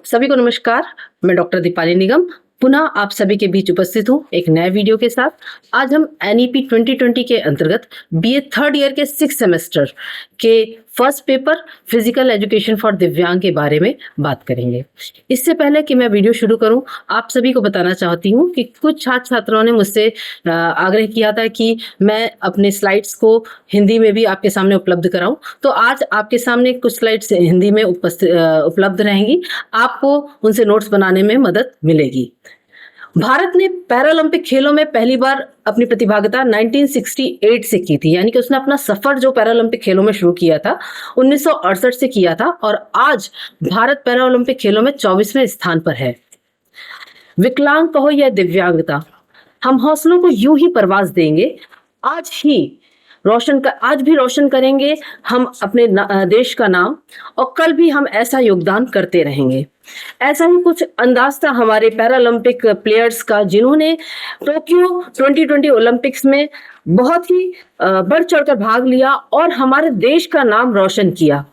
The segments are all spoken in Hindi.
सभी को नमस्कार। मैं डॉक्टर दीपाली निगम पुनः आप सभी के बीच उपस्थित हूँ एक नए वीडियो के साथ। आज हम एनईपी 2020 के अंतर्गत बीए थर्ड ईयर के 6 सेमेस्टर के first paper physical education for दिव्यांग के बारे में बात करेंगे। इससे पहले कि मैं वीडियो शुरू करूं, आप सभी को बताना चाहती हूं कि कुछ छात्र छात्राओं ने मुझसे आग्रह किया था कि मैं अपने स्लाइड्स को हिंदी में भी आपके सामने उपलब्ध कराऊं, तो आज आपके सामने कुछ स्लाइड्स हिंदी में उपलब्ध रहेंगी। आपको उनसे नोट्स बनाने में मदद मिलेगी। भारत ने पैरालंपिक खेलों में पहली बार अपनी प्रतिभागिता 1968 से की थी, यानी कि उसने अपना सफर जो पैरालंपिक खेलों में शुरू किया था 1968 से किया था, और आज भारत पैरालंपिक खेलों में 24वें स्थान पर है। विकलांग कहो या दिव्यांगता, हम हौसलों को यूं ही परवाज देंगे। आज भी रोशन करेंगे हम अपने देश का नाम, और कल भी हम ऐसा योगदान करते रहेंगे। ऐसा ही कुछ अंदाज था हमारे पैरालंपिक प्लेयर्स का, जिन्होंने टोक्यो 2020 ओलंपिक्स में बहुत ही बढ़ चढ़कर भाग लिया और हमारे देश का नाम रोशन किया,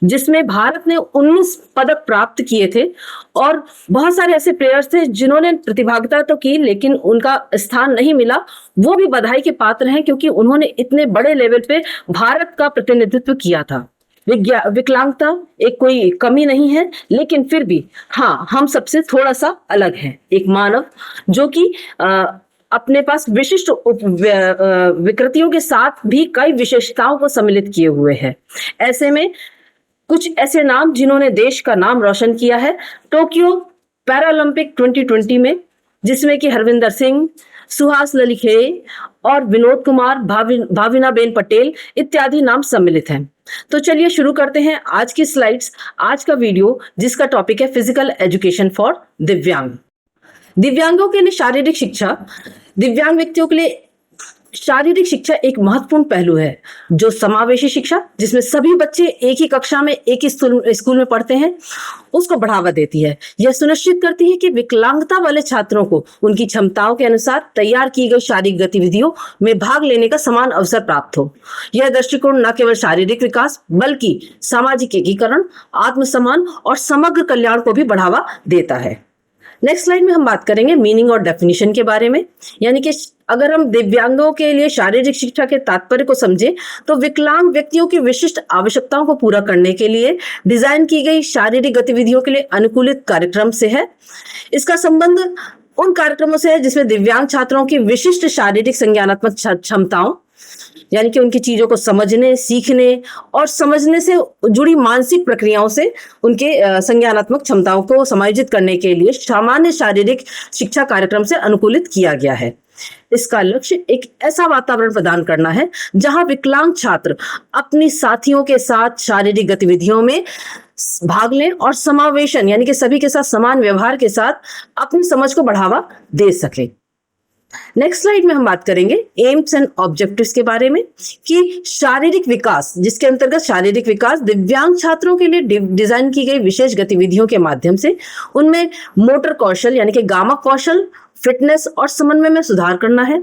जिसमें भारत ने 19 पदक प्राप्त किए थे। और बहुत सारे ऐसे प्लेयर्स थे जिन्होंने प्रतिभागिता तो की लेकिन उनका स्थान नहीं मिला। वो भी बधाई के पात्र हैं, क्योंकि उन्होंने इतने बड़े लेवल पे भारत का प्रतिनिधित्व किया था। विकलांगता एक कोई कमी नहीं है, लेकिन फिर भी हाँ, हम सबसे थोड़ा सा अलग हैं। एक मानव जो कि अपने पास विशिष्ट विकृतियों के साथ भी कई विशेषताओं को सम्मिलित किए हुए है। ऐसे में कुछ ऐसे नाम जिन्होंने देश का नाम रोशन किया है टोक्यो पैरालंपिक 2020 में, जिसमें कि हरविंदर सिंह, सुहास ललिखे और विनोद कुमार, भाविनाबेन पटेल इत्यादि नाम सम्मिलित हैं। तो चलिए शुरू करते हैं आज की स्लाइड्स, आज का वीडियो, जिसका टॉपिक है फिजिकल एजुकेशन फॉर दिव्यांग। दिव्यांगों के लिए शारीरिक शिक्षा। दिव्यांग व्यक्तियों के लिए शारीरिक शिक्षा एक महत्वपूर्ण पहलू है, जो समावेशी शिक्षा, जिसमें सभी बच्चे एक ही कक्षा में एक ही स्कूल में पढ़ते हैं, उसको बढ़ावा देती है। यह सुनिश्चित करती है कि विकलांगता वाले छात्रों को उनकी क्षमताओं के अनुसार तैयार की गई शारीरिक गतिविधियों में भाग लेने का समान अवसर प्राप्त हो। यह दृष्टिकोण न केवल शारीरिक विकास बल्कि सामाजिक एकीकरण, आत्मसम्मान और समग्र कल्याण को भी बढ़ावा देता है। नेक्स्ट स्लाइड में हम बात करेंगे मीनिंग और डेफिनेशन के बारे में। यानी कि अगर हम दिव्यांगों के लिए शारीरिक शिक्षा के तात्पर्य को समझें, तो विकलांग व्यक्तियों की विशिष्ट आवश्यकताओं को पूरा करने के लिए डिजाइन की गई शारीरिक गतिविधियों के लिए अनुकूलित कार्यक्रम से है। इसका संबंध उन कार्यक्रमों से है जिसमें दिव्यांग छात्रों की विशिष्ट शारीरिक संज्ञानात्मक क्षमताओं, यानी कि उनकी चीजों को समझने, सीखने और समझने से जुड़ी मानसिक प्रक्रियाओं से उनके संज्ञानात्मक क्षमताओं को समायोजित करने के लिए सामान्य शारीरिक शिक्षा कार्यक्रम से अनुकूलित किया गया है। इसका लक्ष्य एक ऐसा वातावरण प्रदान करना है जहां विकलांग छात्र अपनी साथियों के साथ शारीरिक गतिविधियों में भाग लें और समावेशन, यानी कि सभी के साथ समान व्यवहार के साथ अपनी समझ को बढ़ावा दे सके। नेक्स्ट स्लाइड में हम बात करेंगे एम्स एंड ऑब्जेक्टिव्स के बारे में, कि शारीरिक विकास, जिसके अंतर्गत शारीरिक विकास दिव्यांग छात्रों के लिए डिजाइन की गई विशेष गतिविधियों के माध्यम से उनमें मोटर कौशल, यानी कि गामा कौशल, फिटनेस और समन्वय में सुधार करना है।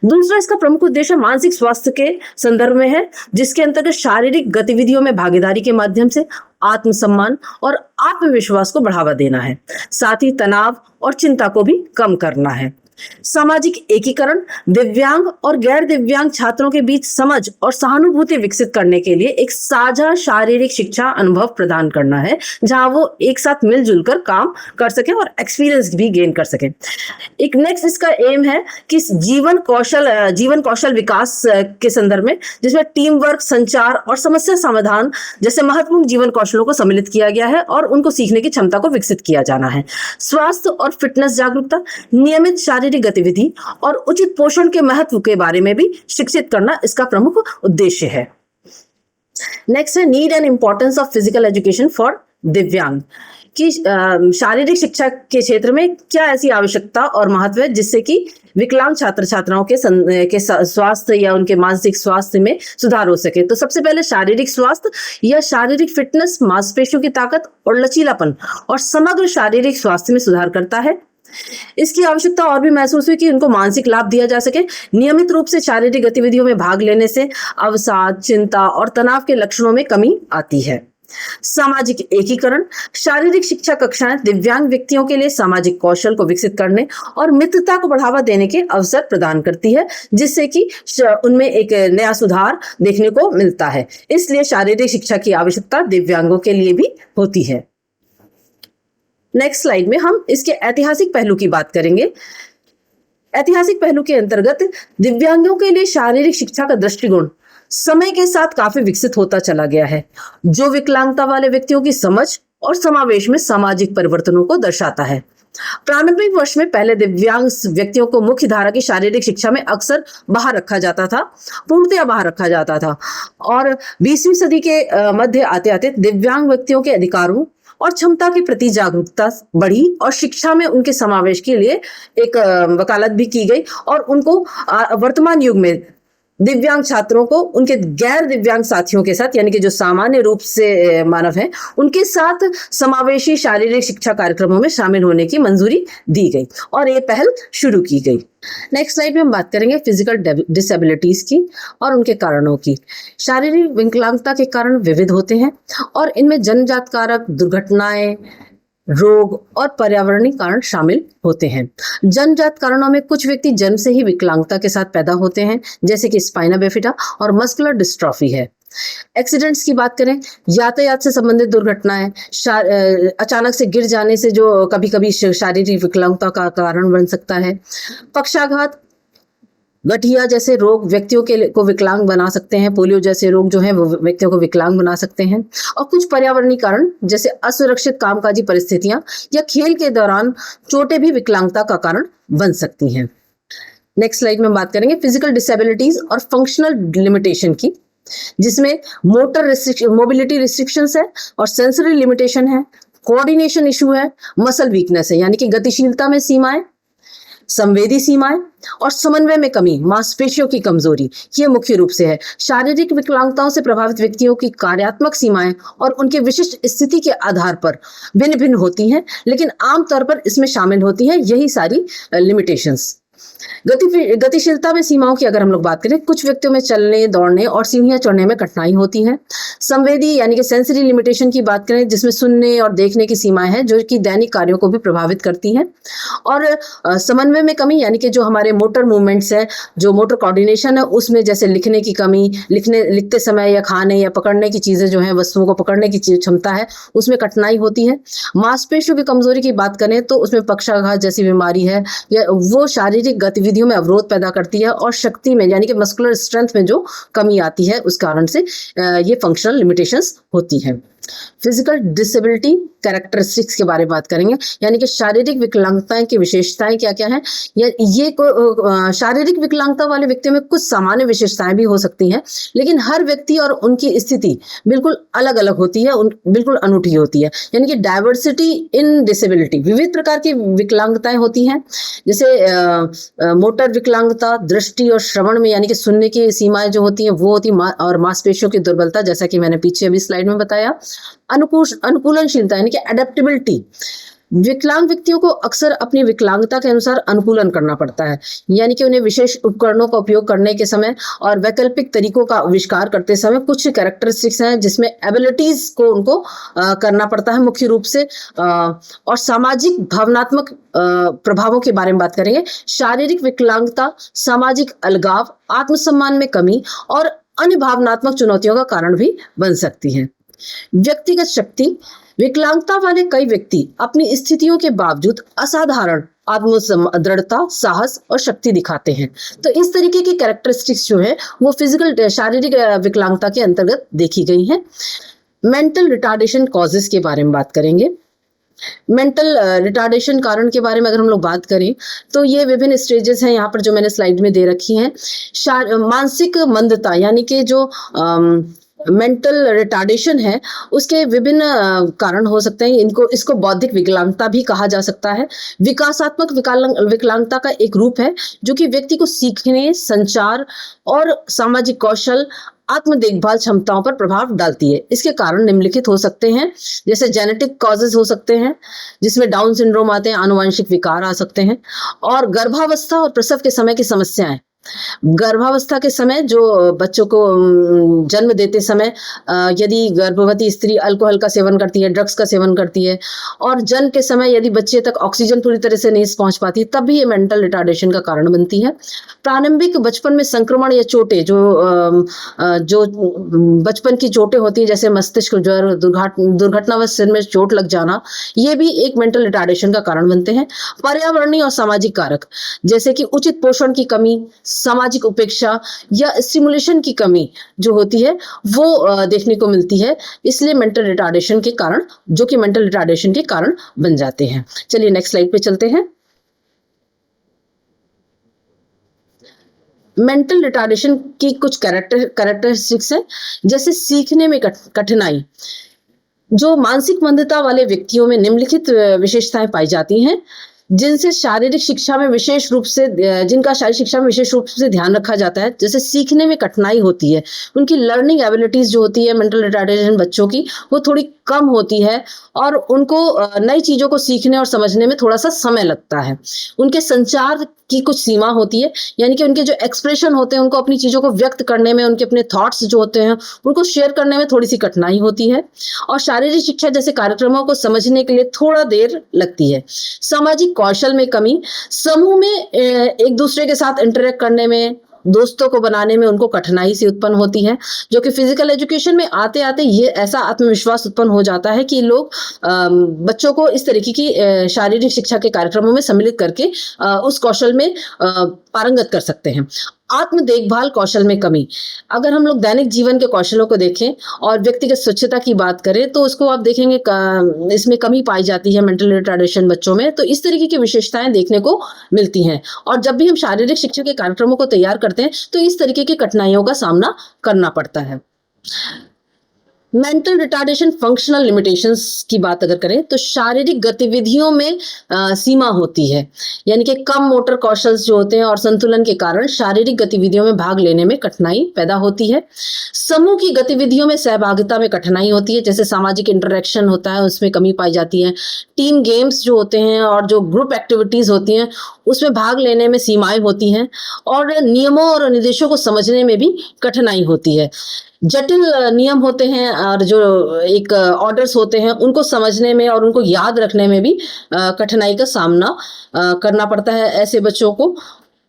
दूसरा, इसका प्रमुख उद्देश्य मानसिक स्वास्थ्य के संदर्भ में है, जिसके अंतर्गत शारीरिक गतिविधियों में भागीदारी के माध्यम से आत्मसम्मान और आत्मविश्वास को बढ़ावा देना है। साथ ही तनाव और चिंता को भी कम करना है। सामाजिक एकीकरण, दिव्यांग और गैर दिव्यांग छात्रों के बीच समझ और सहानुभूति विकसित करने के लिए एक साझा शारीरिक शिक्षा अनुभव प्रदान करना है, जहां वो एक साथ मिलजुल कर काम कर सके और एक्सपीरियंस भी गेन कर सके। एक नेक्स्ट इसका एम है कि जीवन कौशल विकास के संदर्भ में, जिसमें टीम वर्क, संचार और समस्या समाधान जैसे महत्वपूर्ण जीवन कौशलों को सम्मिलित किया गया है और उनको सीखने की क्षमता को विकसित किया जाना है। स्वास्थ्य और फिटनेस जागरूकता, नियमित शारीरिक गतिविधि और उचित पोषण के महत्व के बारे में भी शिक्षित करना इसका प्रमुख उद्देश्य है। नेक्स्ट है need and importance of physical education for दिव्यांग, कि शारीरिक शिक्षा के क्षेत्र में क्या ऐसी आवश्यकता और महत्व है जिससे कि विकलांग छात्र छात्राओं के स्वास्थ्य या उनके मानसिक स्वास्थ्य में सुधार हो सके। तो सबसे पहले शारीरिक स्वास्थ्य या शारीरिक फिटनेस मांसपेशियों की ताकत और लचीलापन और समग्र शारीरिक स्वास्थ्य में सुधार करता है। इसकी आवश्यकता और भी महसूस हुई कि उनको मानसिक लाभ दिया जा सके। नियमित रूप से शारीरिक गतिविधियों में भाग लेने से अवसाद, चिंता और तनाव के लक्षणों में कमी आती है। सामाजिक एकीकरण, शारीरिक शिक्षा कक्षाएं दिव्यांग व्यक्तियों के लिए सामाजिक कौशल को विकसित करने और मित्रता को बढ़ावा देने के अवसर प्रदान करती है, जिससे कि उनमें एक नया सुधार देखने को मिलता है। इसलिए शारीरिक शिक्षा की आवश्यकता दिव्यांगों के लिए भी होती है। नेक्स्ट स्लाइड में हम इसके ऐतिहासिक पहलू की बात करेंगे। ऐतिहासिक पहलू के अंतर्गत दिव्यांगों के लिए शारीरिक शिक्षा का दृष्टिकोण समय के साथ काफी विकसित होता चला गया है, जो विकलांगता वाले व्यक्तियों की समझ और समावेश में सामाजिक परिवर्तनों को दर्शाता है। प्रारंभिक वर्ष में पहले दिव्यांग व्यक्तियों को मुख्य धारा की शारीरिक शिक्षा में अक्सर बाहर रखा जाता था, पूर्णतया बाहर रखा जाता था, और 20वीं सदी के मध्य आते आते दिव्यांग व्यक्तियों के अधिकारों और क्षमता के प्रति जागरूकता बढ़ी और शिक्षा में उनके समावेश के लिए एक वकालत भी की गई, और उनको वर्तमान युग में दिव्यांग छात्रों को उनके गैर दिव्यांग साथियों के साथ, यानी कि जो सामान्य रूप से मानव हैं, उनके साथ समावेशी शारीरिक शिक्षा कार्यक्रमों में शामिल होने की मंजूरी दी गई और ये पहल शुरू की गई। नेक्स्ट स्लाइड में हम बात करेंगे फिजिकल डिसेबिलिटीज की और उनके कारणों की। शारीरिक विकलांगता के कारण विविध होते हैं और इनमें जन्मजात कारक, दुर्घटनाएं, रोग और पर्यावरणीय कारण शामिल होते हैं। जन्मजात कारणों में कुछ व्यक्ति जन्म से ही विकलांगता के साथ पैदा होते हैं, जैसे कि स्पाइना बिफिडा और मस्कुलर डिस्ट्रॉफी है। एक्सीडेंट्स की बात करें, यातायात से संबंधित दुर्घटनाएं, अचानक से गिर जाने से जो कभी कभी शारीरिक विकलांगता का कारण बन सकता है। पक्षाघात, गठिया जैसे रोग व्यक्तियों को विकलांग बना सकते हैं। पोलियो जैसे रोग जो हैं वो व्यक्तियों को विकलांग बना सकते हैं। और कुछ पर्यावरणीय कारण जैसे असुरक्षित कामकाजी परिस्थितियां या खेल के दौरान चोटें भी विकलांगता का कारण बन सकती हैं। नेक्स्ट स्लाइड में बात करेंगे फिजिकल डिसेबिलिटीज और फंक्शनल लिमिटेशन की, जिसमें मोबिलिटी रिस्ट्रिक्शंस है और सेंसरी लिमिटेशन है, कोऑर्डिनेशन इशू है, मसल वीकनेस है, यानी कि गतिशीलता में सीमाएं, संवेदी सीमाएं और समन्वय में कमी, मांसपेशियों की कमजोरी, ये मुख्य रूप से है। शारीरिक विकलांगताओं से प्रभावित व्यक्तियों की कार्यात्मक सीमाएं और उनके विशिष्ट स्थिति के आधार पर भिन्न भिन्न होती हैं, लेकिन आमतौर पर इसमें शामिल होती हैं यही सारी लिमिटेशंस। गतिशीलता में सीमाओं की अगर हम लोग बात करें, कुछ व्यक्तियों में चलने, दौड़ने और सीढ़ियां चढ़ने में कठिनाई होती है। संवेदी यानी कि सेंसरी लिमिटेशन की बात करें, जिसमें सुनने और देखने की सीमाएं हैं जो कि दैनिक कार्यों को भी प्रभावित करती हैं। और समन्वय में कमी, यानी कि जो हमारे मोटर मूवमेंट्स है, जो मोटर कोऑर्डिनेशन है, उसमें जैसे लिखने की कमी, लिखते समय या खाने या पकड़ने की चीजें जो है, वस्तुओं को पकड़ने की क्षमता है, उसमें कठिनाई होती है। मांसपेशियों की कमजोरी की बात करें तो उसमें पक्षाघात जैसी बीमारी है, या वो शारीरिक गतिविधियों में अवरोध पैदा करती है और शक्ति में यानी कि मस्कुलर स्ट्रेंथ में जो कमी आती है, उस कारण से ये फंक्शनल लिमिटेशंस होती है। फिजिकल डिसेबिलिटी कैरेक्टरिस्टिक्स के बारे में बात करेंगे, यानी कि शारीरिक विकलांगताएं की विशेषताएं क्या क्या हैं। ये शारीरिक विकलांगता वाले व्यक्तियों में कुछ सामान्य विशेषताएं भी हो सकती हैं, लेकिन हर व्यक्ति और उनकी स्थिति बिल्कुल अलग अलग होती है, बिल्कुल अनूठी होती है। यानी कि डाइवर्सिटी इन डिसेबिलिटी, विविध प्रकार की विकलांगताएं होती हैं, जैसे मोटर विकलांगता, दृष्टि और श्रवण में यानी कि सुनने की सीमाएं जो होती हैं वो होती, और मांसपेशियों की दुर्बलता, जैसा कि मैंने पीछे अभी स्लाइड में बताया। अनुकूलनशीलता यानी कि एडेप्टेबिलिटी, विकलांग व्यक्तियों को अक्सर अपनी विकलांगता के अनुसार अनुकूलन करना पड़ता है, यानी कि उन्हें विशेष उपकरणों का उपयोग करने के समय और वैकल्पिक तरीकों का आविष्कार करते समय कुछ कैरेक्टरिस्टिक्स हैं जिसमें एबिलिटीज को उनको करना पड़ता है मुख्य रूप से। और सामाजिक भावनात्मक प्रभावों के बारे में बात करेंगे। शारीरिक विकलांगता सामाजिक अलगाव, आत्मसम्मान में कमी और अन्य भावनात्मक चुनौतियों का कारण भी बन सकती है। व्यक्तिगत शक्ति, विकलांगता वाले कई व्यक्ति अपनी स्थितियों के बावजूद असाधारण दृढ़ता, साहस और शक्ति दिखाते हैं। तो इस तरीके की कैरेक्टरिस्टिक्स जो है वो फिजिकल शारीरिक विकलांगता के अंतर्गत देखी गई हैं। मेंटल रिटार्डेशन कॉजेस के बारे में बात करेंगे। मेंटल रिटार्डेशन कारण के बारे में अगर हम लोग बात करें तो ये विभिन्न स्टेजेस हैं, यहाँ पर जो मैंने स्लाइड में दे रखी हैं। मानसिक मंदता यानी कि जो मेंटल रिटार्डेशन है उसके विभिन्न कारण हो सकते हैं। इसको बौद्धिक विकलांगता भी कहा जा सकता है। विकासात्मक विकलांगता का एक रूप है जो कि व्यक्ति को सीखने, संचार और सामाजिक कौशल, आत्म देखभाल क्षमताओं पर प्रभाव डालती है। इसके कारण निम्नलिखित हो सकते हैं, जैसे जेनेटिक कॉजेज हो सकते हैं जिसमें डाउन सिंड्रोम आते हैं, आनुवंशिक विकार आ सकते हैं, और गर्भावस्था और प्रसव के समय की समस्याएं गर्भावस्था के समय जो बच्चों को जन्म देते समय यदि गर्भवती स्त्री अल्कोहल का सेवन करती है, ड्रग्स का सेवन करती है और जन्म के समय यदि बच्चे तक ऑक्सीजन पूरी तरह से नहीं पहुंच पाती, तब भी ये मेंटल रिटार्डेशन का कारण बनती है। प्रारंभिक बचपन में संक्रमण या चोटें जो बचपन की चोटें होती है, जैसे मस्तिष्क ज्वर, दुर्घटनावश सिर में चोट लग जाना, ये भी एक मेंटल रिटार्डेशन का कारण बनते हैं। पर्यावरणीय और सामाजिक कारक, जैसे कि उचित पोषण की कमी, सामाजिक उपेक्षा या स्टिमुलेशन की कमी जो होती है वो देखने को मिलती है, इसलिए मेंटल रिटार्डेशन के कारण, जो कि मेंटल रिटार्डेशन के कारण बन जाते हैं। चलिए नेक्स्ट स्लाइड पे चलते हैं। मेंटल रिटार्डेशन की कुछ कैरेक्टरिस्टिक्स हैं, जैसे सीखने में कठिनाई। जो मानसिक मंदता वाले व्यक्तियों में निम्नलिखित विशेषताएं पाई जाती हैं, जिनका शारीरिक शिक्षा में विशेष रूप से ध्यान रखा जाता है। जैसे सीखने में कठिनाई होती है, उनकी लर्निंग एबिलिटीज जो होती है मेंटल रिटार्डेशन बच्चों की, वो थोड़ी कम होती है और उनको नई चीजों को सीखने और समझने में थोड़ा सा समय लगता है। उनके संचार की कुछ सीमा होती है, यानी कि उनके जो एक्सप्रेशन होते हैं, उनको अपनी चीजों को व्यक्त करने में, उनके अपने थॉट्स जो होते हैं उनको शेयर करने में थोड़ी सी कठिनाई होती है। और शारीरिक शिक्षा जैसे कार्यक्रमों को समझने के लिए थोड़ा देर लगती है। सामाजिक कौशल में कमी, समूह में एक दूसरे के साथ इंटरेक्ट करने में, दोस्तों को बनाने में उनको कठिनाई सी उत्पन्न होती है, जो कि फिजिकल एजुकेशन में आते आते ये ऐसा आत्मविश्वास उत्पन्न हो जाता है कि लोग बच्चों को इस तरीके की शारीरिक शिक्षा के कार्यक्रमों में सम्मिलित करके उस कौशल में पारंगत कर सकते हैं। आत्म देखभाल कौशल में कमी, अगर हम लोग दैनिक जीवन के कौशलों को देखें और व्यक्तिगत स्वच्छता की बात करें तो उसको आप देखेंगे इसमें कमी पाई जाती है मेंटल रिटार्डेशन बच्चों में। तो इस तरीके की विशेषताएं देखने को मिलती हैं और जब भी हम शारीरिक शिक्षा के कार्यक्रमों को तैयार करते हैं तो इस तरीके की कठिनाइयों का सामना करना पड़ता है। मेंटल रिटार्डेशन फंक्शनल लिमिटेशंस की बात अगर करें तो शारीरिक गतिविधियों में सीमा होती है, यानी कि कम मोटर कौशल जो होते हैं और संतुलन के कारण शारीरिक गतिविधियों में भाग लेने में कठिनाई पैदा होती है। समूह की गतिविधियों में सहभागिता में कठिनाई होती है, जैसे सामाजिक इंटरेक्शन होता है उसमें कमी पाई जाती है। टीम गेम्स जो होते हैं और जो ग्रुप एक्टिविटीज होती हैं उसमें भाग लेने में सीमाएं होती हैं और नियमों और निर्देशों को समझने में भी कठिनाई होती है। जटिल नियम होते हैं और जो एक ऑर्डर्स होते हैं उनको समझने में और उनको याद रखने में भी कठिनाई का सामना करना पड़ता है ऐसे बच्चों को।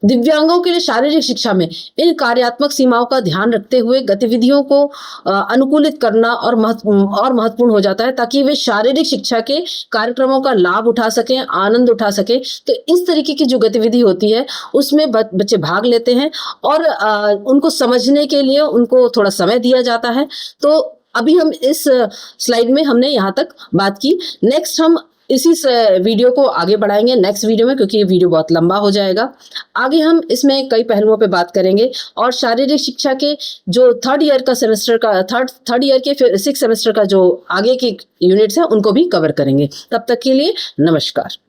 दिव्यांगों के लिए शारीरिक शिक्षा में इन कार्यात्मक सीमाओं का ध्यान रखते हुए गतिविधियों को अनुकूलित करना और महत्वपूर्ण हो जाता है, ताकि वे शारीरिक शिक्षा के कार्यक्रमों का लाभ उठा सकें, आनंद उठा सकें। तो इस तरीके की जो गतिविधि होती है उसमें बच्चे भाग लेते हैं और उनको समझने के लिए उनको थोड़ा समय दिया जाता है। तो अभी हम इस स्लाइड में हमने यहाँ तक बात की। नेक्स्ट हम इसी वीडियो को आगे बढ़ाएंगे नेक्स्ट वीडियो में, क्योंकि ये वीडियो बहुत लंबा हो जाएगा। आगे हम इसमें कई पहलुओं पे बात करेंगे और शारीरिक शिक्षा के जो थर्ड ईयर के 6 सेमेस्टर का जो आगे के यूनिट्स हैं उनको भी कवर करेंगे। तब तक के लिए नमस्कार।